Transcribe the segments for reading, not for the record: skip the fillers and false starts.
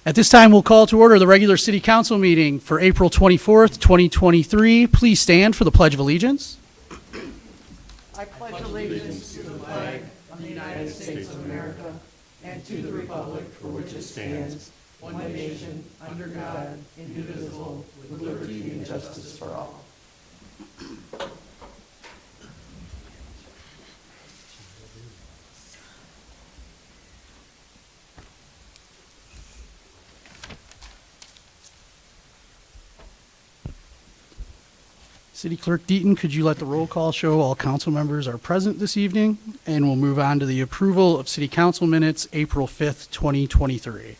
At this time, we'll call to order the regular City Council meeting for April 24th, 2023. Please stand for the Pledge of Allegiance. I pledge allegiance to the flag of the United States of America and to the republic for which it stands, one nation, under God, indivisible, with liberty and justice for all. City Clerk Deaton, could you let the roll call show all council members are present this evening? And we'll move on to the approval of City Council minutes, April 5th, 2023.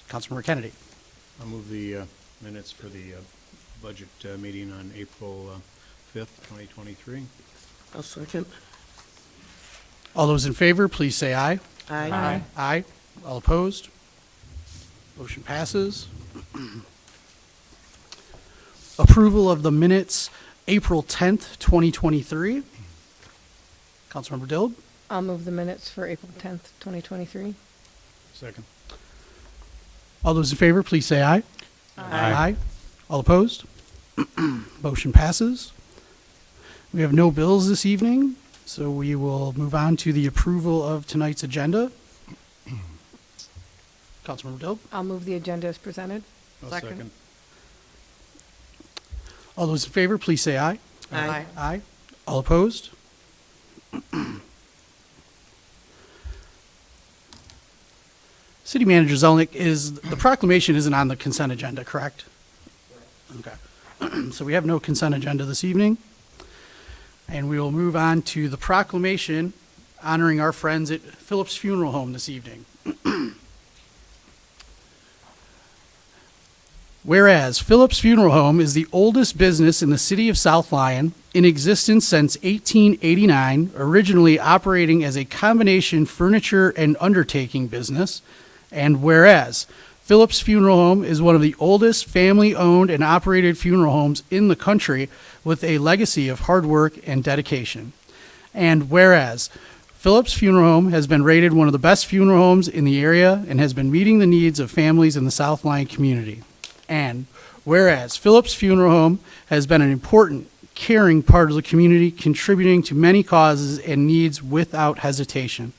Councilmember Kennedy. I'll move the minutes for the budget meeting on April 5th, 2023. I'll second. All those in favor, please say aye. Aye. Aye. All opposed? Motion passes. Approval of the minutes, April 10th, 2023. Councilmember Dill. I'll move the minutes for April 10th, 2023. Second. All those in favor, please say aye. Aye. All opposed? Motion passes. We have no bills this evening, so we will move on to the approval of tonight's agenda. Councilmember Dill. I'll move the agenda as presented. I'll Second. second. All those in favor, please say aye. Aye. Aye. All opposed? City Manager Zelnick, the proclamation isn't on the consent agenda, correct? Okay. So we have no consent agenda this evening. And we will move on to the proclamation honoring our friends at Phillips Funeral Home this evening. Whereas Phillips Funeral Home is the oldest business in the city of South Lyon, in existence since 1889, originally operating as a combination furniture and undertaking business. And whereas Phillips Funeral Home is one of the oldest family-owned and operated funeral homes in the country, with a legacy of hard work and dedication. And whereas Phillips Funeral Home has been rated one of the best funeral homes in the area and has been meeting the needs of families in the South Lyon community. And whereas Phillips Funeral Home has been an important, caring part of the community, contributing to many causes and needs without hesitation.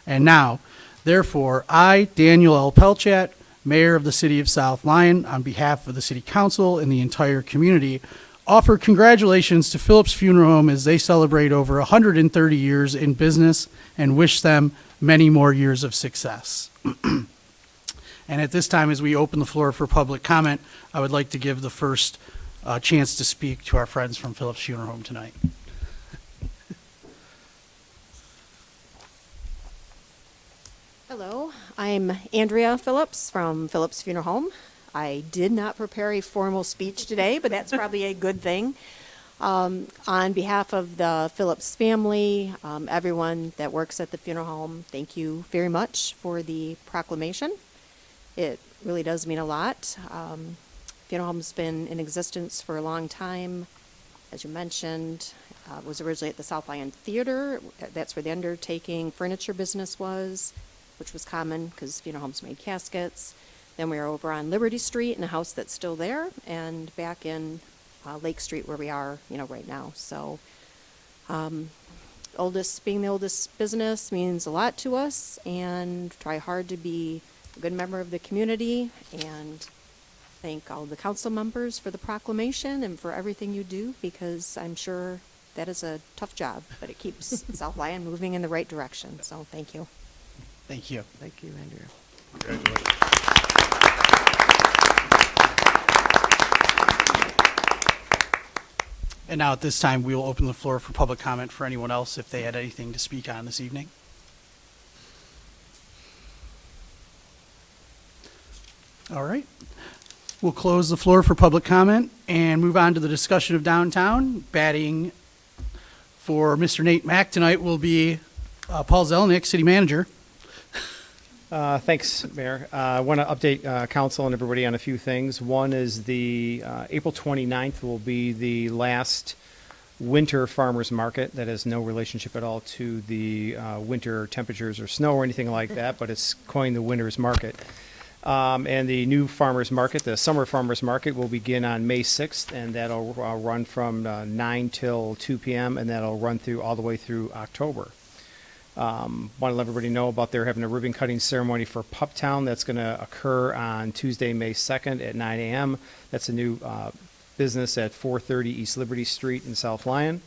And now, therefore, I, Daniel L. Pelchat, Mayor of the City of South Lyon, on behalf of the City Council and the entire community, offer congratulations to Phillips Funeral Home as they celebrate over 130 years in business and wish them many more years of success. And at this time, as we open the floor for public comment, I would like to give the first chance to speak to our friends from Phillips Funeral Home tonight. Hello, I'm Andrea Phillips from Phillips Funeral Home. I did not prepare a formal speech today, but that's probably a good thing. On behalf of the Phillips family, everyone that works at the funeral home, thank you very much for the proclamation. It really does mean a lot. Funeral home's been in existence for a long time. As you mentioned, it was originally at the South Lyon Theater. That's where the undertaking furniture business was, which was common because funeral homes made caskets. Then we were over on Liberty Street in a house that's still there, and back in Lake Street where we are, right now. So, being the oldest business means a lot to us, and try hard to be a good member of the community, and thank all the council members for the proclamation and for everything you do, because I'm sure that is a tough job, but it keeps South Lyon moving in the right direction. So thank you. Thank you. Thank you, Andrea. Congratulations. And now at this time, we will open the floor for public comment for anyone else if they had anything to speak on this evening. All right. We'll close the floor for public comment and move on to the discussion of downtown. Batting for Mr. Nate Mack tonight will be Paul Zelnick, City Manager. Thanks, Mayor. I want to update council and everybody on a few things. One is the April 29th will be the last winter farmers market that has no relationship at all to the winter temperatures or snow or anything like that, but it's coined the winter's market. And the new farmers market, the summer farmers market, will begin on May 6th, and that'll run from 9 till 2 p.m., and that'll run through all the way through October. Want to let everybody know about they're having a ribbon cutting ceremony for Puptown that's going to occur on Tuesday, May 2nd at 9 a.m. That's a new business at 430 East Liberty Street in South Lyon.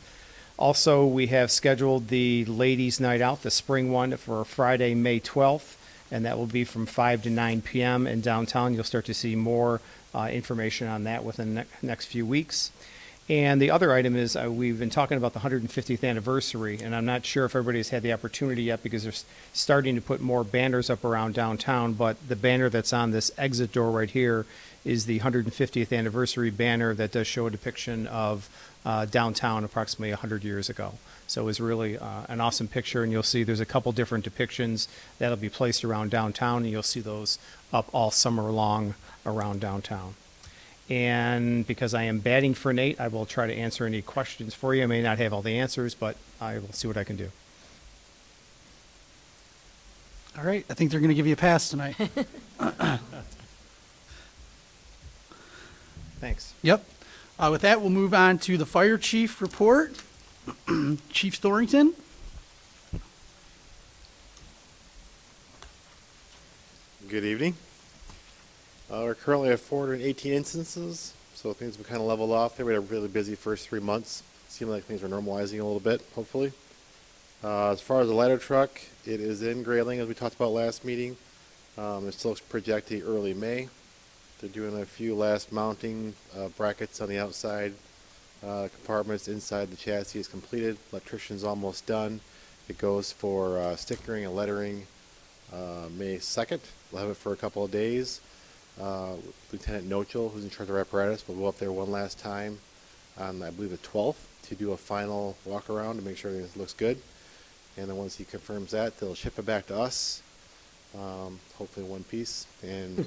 Also, we have scheduled the Ladies' Night Out, the spring one, for Friday, May 12th, and that will be from 5 to 9 p.m. in downtown. You'll start to see more information on that within the next few weeks. And the other item is we've been talking about the 150th anniversary, and I'm not sure if everybody's had the opportunity yet because they're starting to put more banners up around downtown, but the banner that's on this exit door right here is the 150th anniversary banner that does show a depiction of downtown approximately 100 years ago. So it was really an awesome picture, and you'll see there's a couple different depictions that'll be placed around downtown, and you'll see those up all summer long around downtown. And because I am batting for Nate, I will try to answer any questions for you. I may not have all the answers, but I will see what I can do. All right, I think they're going to give you a pass tonight. Thanks. Yep. With that, we'll move on to the fire chief report. Chief Thornton. Good evening. We're currently at 418 instances, so things have kind of leveled off there. We had a really busy first 3 months. Seemed like things are normalizing a little bit, hopefully. As far as the ladder truck, it is in Grayling, as we talked about last meeting. It's still projecting early May. They're doing a few last mounting brackets on the outside compartments. Inside the chassis is completed. Electrician's almost done. It goes for stickering and lettering May 2nd. We'll have it for a couple of days. Lieutenant Nochel, who's in charge of our apparatus, will go up there one last time on, I believe, the 12th to do a final walk around to make sure everything looks good. And then once he confirms that, they'll ship it back to us, hopefully in one piece. And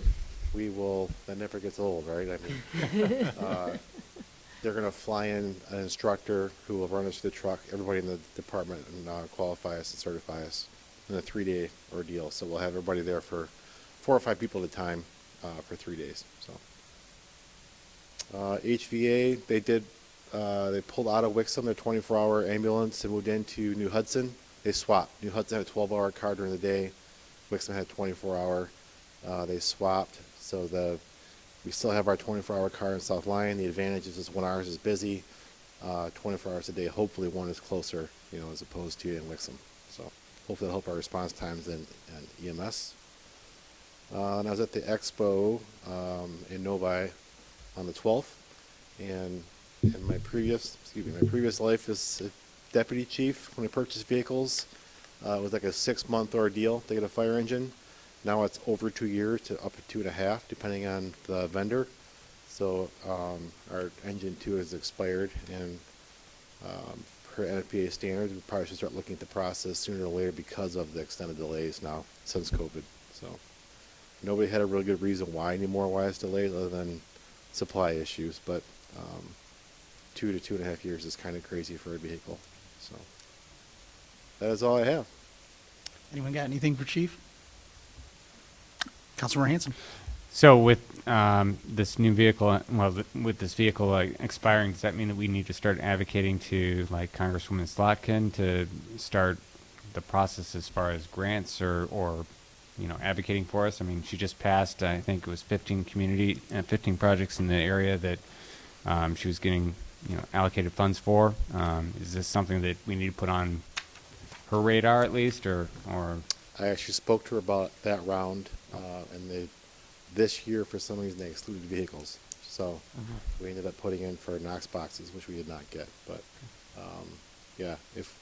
we will, that never gets old, right? I mean, they're going to fly in an instructor who will run us through the truck, everybody in the department, and qualify us and certify us in a 3-day ordeal. So we'll have everybody there for 4 or 5 people at a time for 3 days. So HVA, they pulled out of Wixom their 24-hour ambulance and moved into New Hudson. They swapped. New Hudson had a 12-hour car during the day. Wixom had 24-hour. They swapped. So we still have our 24-hour car in South Lyon. The advantage is just when ours is busy, 24 hours a day. Hopefully one is closer, as opposed to in Wixom. So hopefully that'll help our response times in EMS. And I was at the expo in Novi on the 12th, and in my previous life as a deputy chief, when I purchased vehicles, it was like a 6-month ordeal to get a fire engine. Now it's over 2 years to up to 2.5, depending on the vendor. So our engine 2 has expired, and per NFPA standards, we probably should start looking at the process sooner or later because of the extended delays now since COVID. So nobody had a really good reason why it's delayed other than supply issues, but 2 to 2.5 years is kind of crazy for a vehicle. So that is all I have. Anyone got anything for Chief? Councilmember Hanson. So with this new vehicle, with this vehicle expiring, does that mean that we need to start advocating to Congresswoman Slotkin to start the process as far as grants or advocating for us? I mean, she just passed, I think it was 15 projects in the area that she was getting allocated funds for. Is this something that we need to put on her radar at least, or? I actually spoke to her about that round, and this year for some reason they excluded vehicles. So we ended up putting in for Knox boxes, which we did not get. But yeah, if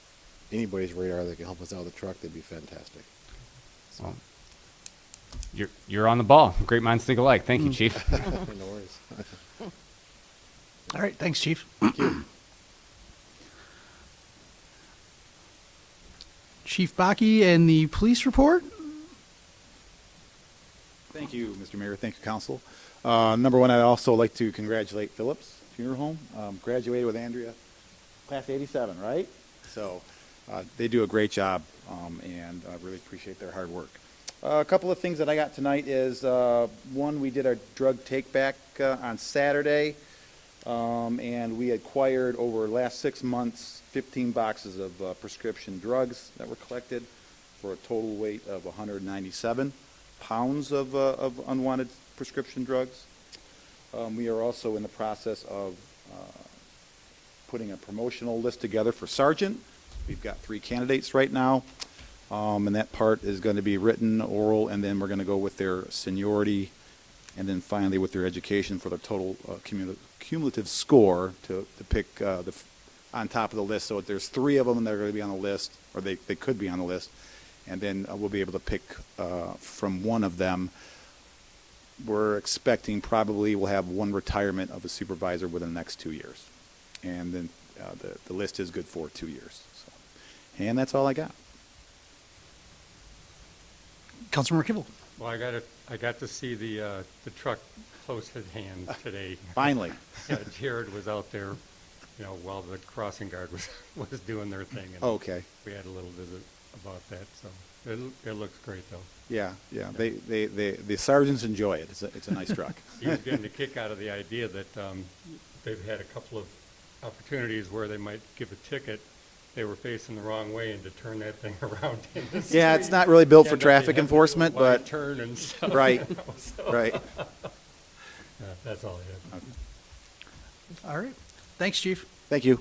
anybody's radar that can help us out with the truck, that'd be fantastic. So. Well, you're on the ball. Great minds think alike. Thank you, Chief. No worries. All right, thanks, Chief. Thank you. Chief Bakke and the police report. Thank you, Mr. Mayor. Thank you, Council. Number one, I'd also like to congratulate Phillips Funeral Home. Graduated with Andrea Class 87, right? So they do a great job, and I really appreciate their hard work. A couple of things that I got tonight is, one, we did our drug take-back on Saturday, and we acquired over the last 6 months 15 boxes of prescription drugs that were collected for a total weight of 197 pounds of unwanted prescription drugs. We are also in the process of putting a promotional list together for sergeant. We've got 3 candidates right now, and that part is going to be written, oral, and then we're going to go with their seniority, and then finally with their education for the total cumulative score to pick on top of the list. So if there's 3 of them that are going to be on the list, or they could be on the list, and then we'll be able to pick from one of them. We're expecting probably we'll have 1 retirement of a supervisor within the next 2 years. And then the list is good for 2 years. So, and that's all I got. Councilmember Kibble. Well, I got to see the truck close at hand today. Finally. Yeah, Jared was out there, while the crossing guard was doing their thing. And Okay. we had a little visit about that, so it looks great though. Yeah. The sergeants enjoy it. It's a nice truck. He was getting a kick out of the idea that they've had a couple of opportunities where they might give a ticket. They were facing the wrong way, and to turn that thing around in the street. Yeah, it's not really built for they traffic had to do a enforcement, wide but turn and stuff. right, So, right. that's all I have. All right. Thanks, Chief. Thank you.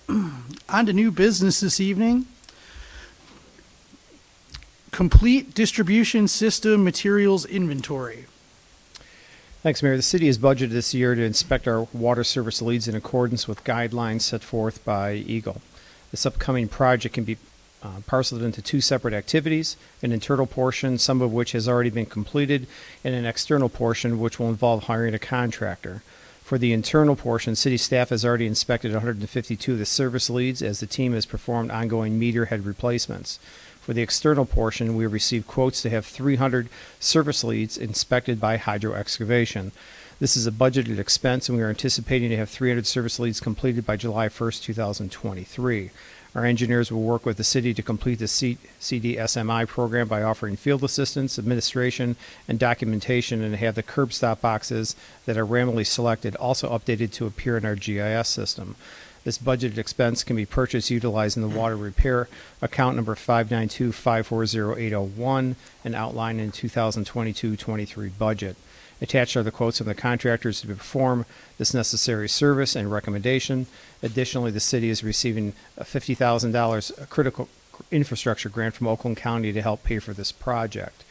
On to new business this evening. Complete distribution system materials inventory. Thanks, Mayor. The city has budgeted this year to inspect our water service leads in accordance with guidelines set forth by Eagle. This upcoming project can be parceled into 2 separate activities, an internal portion, some of which has already been completed, and an external portion, which will involve hiring a contractor. For the internal portion, city staff has already inspected 152 of the service leads as the team has performed ongoing meter head replacements. For the external portion, we have received quotes to have 300 service leads inspected by hydro excavation. This is a budgeted expense, and we are anticipating to have 300 service leads completed by July 1st, 2023. Our engineers will work with the city to complete the CDSMI program by offering field assistance, administration, and documentation, and have the curb stop boxes that are randomly selected also updated to appear in our GIS system. This budgeted expense can be purchased utilizing the water repair account number 592-540-801 and outlined in 2022-23 budget. Attached are the quotes from the contractors to perform this necessary service and recommendation. Additionally, the city is receiving a $50,000 critical infrastructure grant from Oakland County to help pay for this project.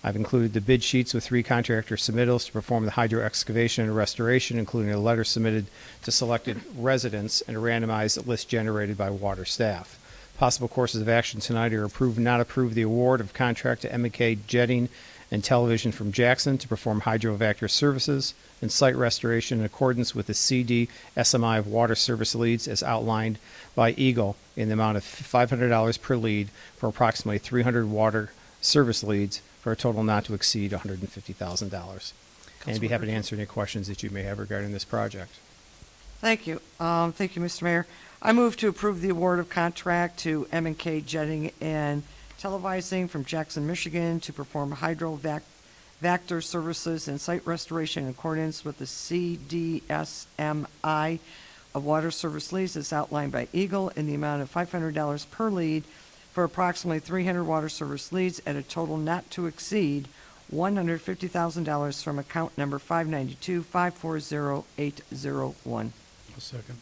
I've included the bid sheets with 3 contractor submittals to perform the hydro excavation and restoration, including a letter submitted to selected residents and a randomized list generated by water staff. Possible courses of action tonight are approve, not approve the award of contract to M&K Jetting and Television from Jackson to perform hydrovac services and site restoration in accordance with the CD SMI of water service leads as outlined by Eagle in the amount of $500 per lead for approximately 300 water service leads for a total not to exceed $150,000. And I'd be happy to answer any questions that you may have regarding this project. Thank you. Thank you, Mr. Mayor. I move to approve the award of contract to M&K Jetting and Televising from Jackson, Michigan to perform hydrovector services and site restoration in accordance with the CDSMI of water service leads as outlined by Eagle in the amount of $500 per lead for approximately 300 water service leads at a total not to exceed $150,000 from account number 592-540-801. A second.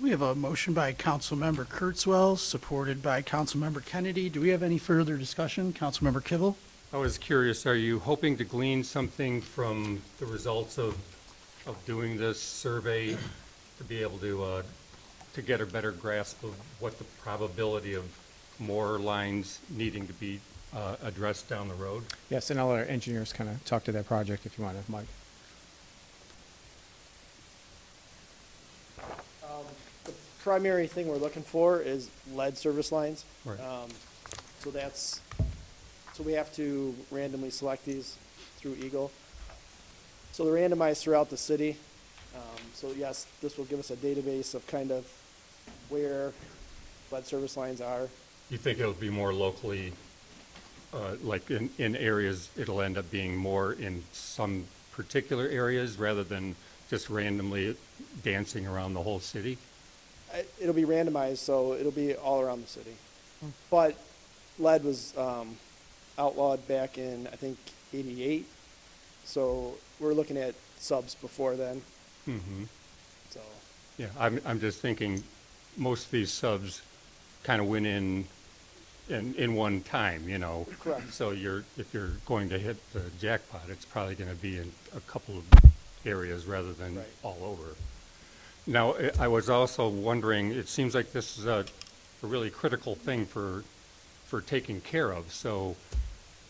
We have a motion by Councilmember Kurtzwell, supported by Councilmember Kennedy. Do we have any further discussion? Councilmember Kibble? I was curious, are you hoping to glean something from the results of doing this survey to be able to get a better grasp of what the probability of more lines needing to be addressed down the road? Yes, and I'll let our engineers kind of talk to that project if you want to, Mike. The primary thing we're looking for is lead service lines. Right. So we have to randomly select these through Eagle. So they're randomized throughout the city. So yes, this will give us a database of kind of where lead service lines are. You think it'll be more locally, like in areas, it'll end up being more in some particular areas rather than just randomly dancing around the whole city? It'll be randomized, so it'll be all around the city. But lead was outlawed back in, I think, '88. So we're looking at subs before then. Mm-hmm. So Yeah, I'm just thinking, most of these subs kind of went in one time, you know. Correct. So if you're going to hit the jackpot, it's probably going to be in a couple of areas rather than Right. all over. Now, I was also wondering, it seems like this is a really critical thing for taking care of. So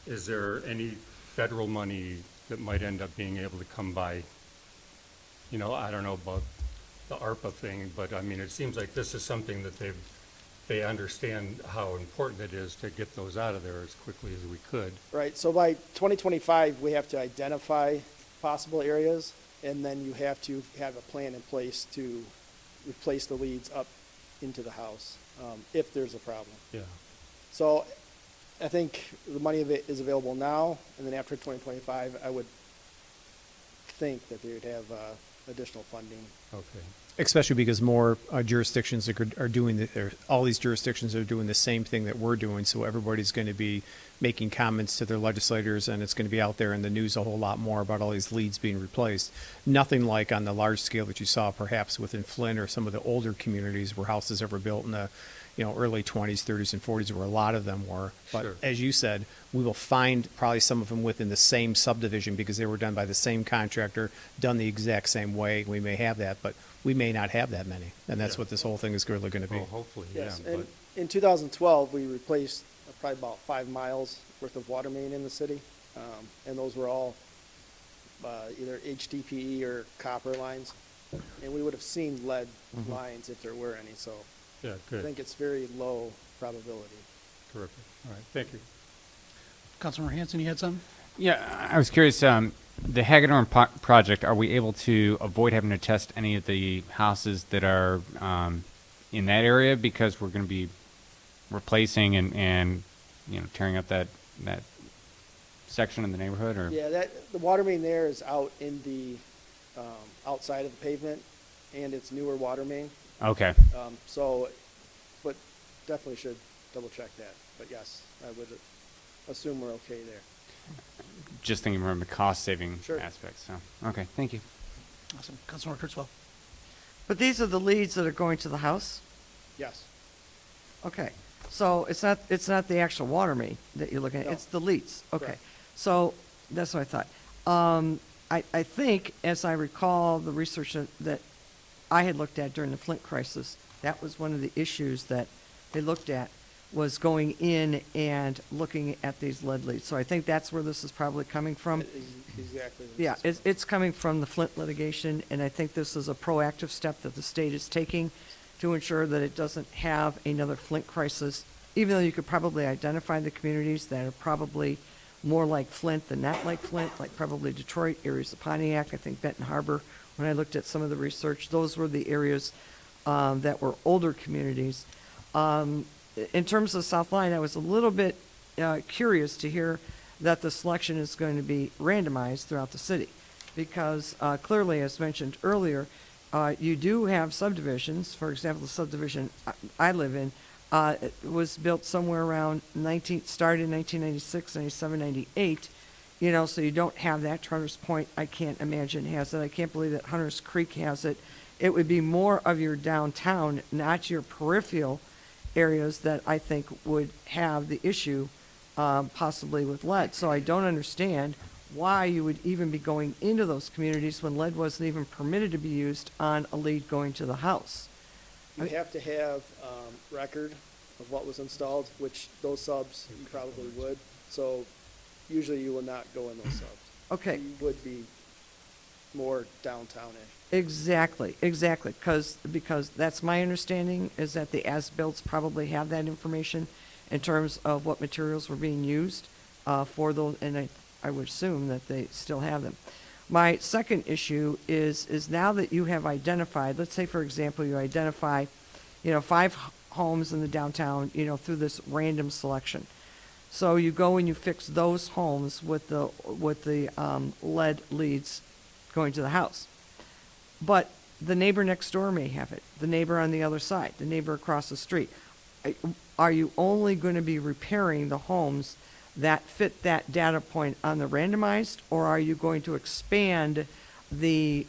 is there any federal money that might end up being able to come by? You know, I don't know about the ARPA thing, but I mean, it seems like this is something that they understand how important it is to get those out of there as quickly as we could. right. So by 2025, we have to identify possible areas, and then you have to have a plan in place to replace the leads up into the house if there's a problem. Yeah. So I think the money is available now, and then after 2025, I would think that they would have additional funding. Okay. Especially because more jurisdictions are doing, all these jurisdictions are doing the same thing that we're doing, so everybody's going to be making comments to their legislators, and it's going to be out there in the news a whole lot more about all these leads being replaced. Nothing like on the large scale that you saw perhaps within Flint or some of the older communities where houses that were built in the early 20s, 30s, and 40s, where a lot of them were. But Sure. as you said, we will find probably some of them within the same subdivision because they were done by the same contractor, done the exact same way. We may have that, but we may not have that many. And that's Yeah. what this whole thing is really going to be. Well, hopefully, yeah. Yes, But and in 2012, we replaced probably about 5 miles worth of water main in the city, and those were all either HDPE or copper lines, and we would have seen lead lines if there were any, so yeah, I good. think it's very low probability. Terrific. All right. Thank you. Councilmember Hanson, you had something? Yeah, I was curious, the Hagedorn project, are we able to avoid having to test any of the houses that are in that area because we're going to be replacing and tearing up that section in the neighborhood? Or Yeah, the water main there is out in the outside of the pavement, and it's newer water main. Okay. But definitely should double check that. But yes, I would assume we're okay there. Just thinking from the cost saving Sure. aspect. So, okay, thank you. Awesome. Councilmember Kurtzwell. But these are the leads that are going to the house? Yes, Okay, so it's not the actual water main that you're looking at, No. it's the leads, okay. Correct. So, that's what I thought. I think, as I recall, the research that I had looked at during the Flint crisis, that was one of the issues that they looked at, was going in and looking at these lead leads. So I think that's where this is probably coming from. exactly. Yeah, it's coming from the Flint litigation, and I think this is a proactive step that the state is taking to ensure that it doesn't have another Flint crisis, even though you could probably identify the communities that are probably more like Flint than not like Flint, like probably Detroit, areas of Pontiac, I think Benton Harbor. When I looked at some of the research, those were the areas that were older communities. In terms of South Lyon, I was a little bit curious to hear that the selection is going to be randomized throughout the city. Because clearly, as mentioned earlier, you do have subdivisions. For example, the subdivision I live in it was built somewhere around started in 1996, 97, 98. So you don't have that. Hunters Point, I can't imagine has it. I can't believe that Hunters Creek has it. It would be more of your downtown, not your peripheral areas that I think would have the issue possibly with lead. So I don't understand why you would even be going into those communities when lead wasn't even permitted to be used on a lead going to the house. You have to have record of what was installed, which those subs you probably would. So usually you will not go in those subs. Okay. You would be more downtown-ish. Exactly, because that's my understanding, is that the as-bills probably have that information in terms of what materials were being used for those, and I would assume that they still have them. My second issue is now that you have identified, let's say, for example, you identify, 5 homes in the downtown, through this random selection. So you go and you fix those homes with the lead leads going to the house. But the neighbor next door may have it, the neighbor on the other side, the neighbor across the street. Are you only going to be repairing the homes that fit that data point on the randomized, or are you going to expand the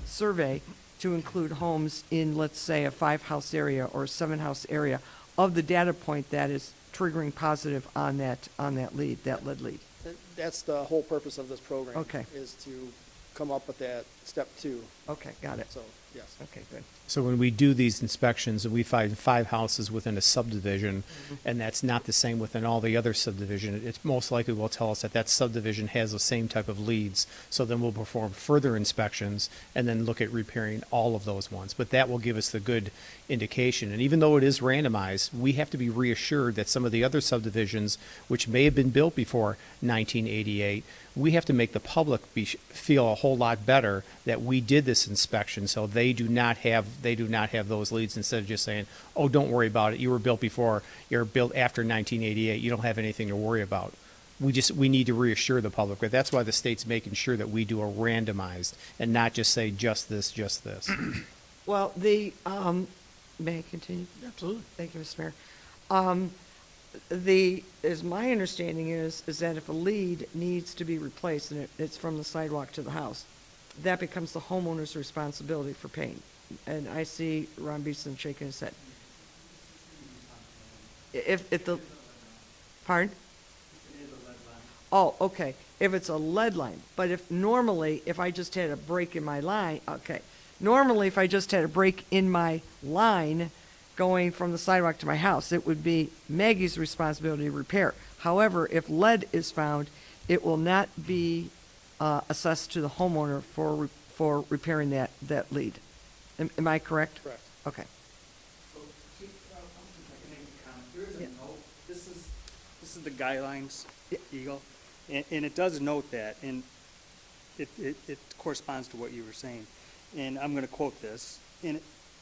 survey to include homes in, let's say, a 5-house area or a 7-house area of the data point that is triggering positive on that lead, that lead lead? That's the whole purpose of this program. Okay. Is to come up with that step 2. Okay, got it. So, yes. Okay, good. So when we do these inspections and we find 5 houses within a subdivision, and that's not the same within all the other subdivision, it most likely will tell us that that subdivision has the same type of leads. So then we'll perform further inspections and then look at repairing all of those ones. But that will give us the good indication. And even though it is randomized, we have to be reassured that some of the other subdivisions, which may have been built before 1988, we have to make the public feel a whole lot better that we did this inspection, so they do not have those leads, instead of just saying, oh, don't worry about it, you were built before, you're built after 1988, you don't have anything to worry about. We need to reassure the public, but that's why the state's making sure that we do a randomized and not just say just this, just this. Well, may I continue? Absolutely. Thank you, Mr. Mayor. My understanding is that if a lead needs to be replaced and it's from the sidewalk to the house, that becomes the homeowner's responsibility for paying. And I see Ron Beeson shaking his head. Pardon? Oh, okay. If it's a lead line, but if I just had a break in my line, okay. Normally, if I just had a break in my line going from the sidewalk to my house, it would be Maggie's responsibility to repair. However, if lead is found, it will not be assessed to the homeowner for repairing that lead. Am I correct? Correct. Okay. There is a note, this is the guidelines, Eagle, and it does note that, and it corresponds to what you were saying. And I'm going to quote this, and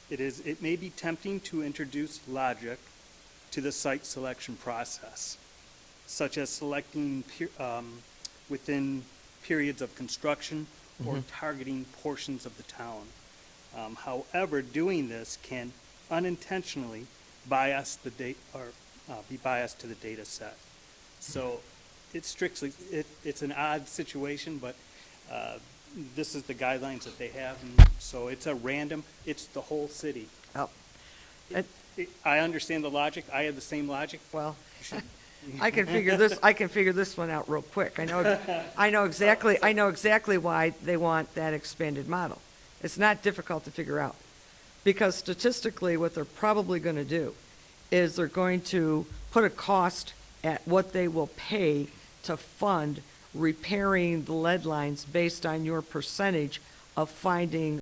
it may be tempting to introduce logic to the site selection process, such as selecting within periods of construction or targeting portions of the town. However, doing this can unintentionally bias the be biased to the data set. So it's it's an odd situation, but this is the guidelines that they have, and so it's it's the whole city. Oh. I understand the logic. I have the same logic. Well, I can figure this one out real quick. I know exactly why they want that expanded model. It's not difficult to figure out, because statistically what they're probably going to do is they're going to put a cost at what they will pay to fund repairing the lead lines based on your percentage of finding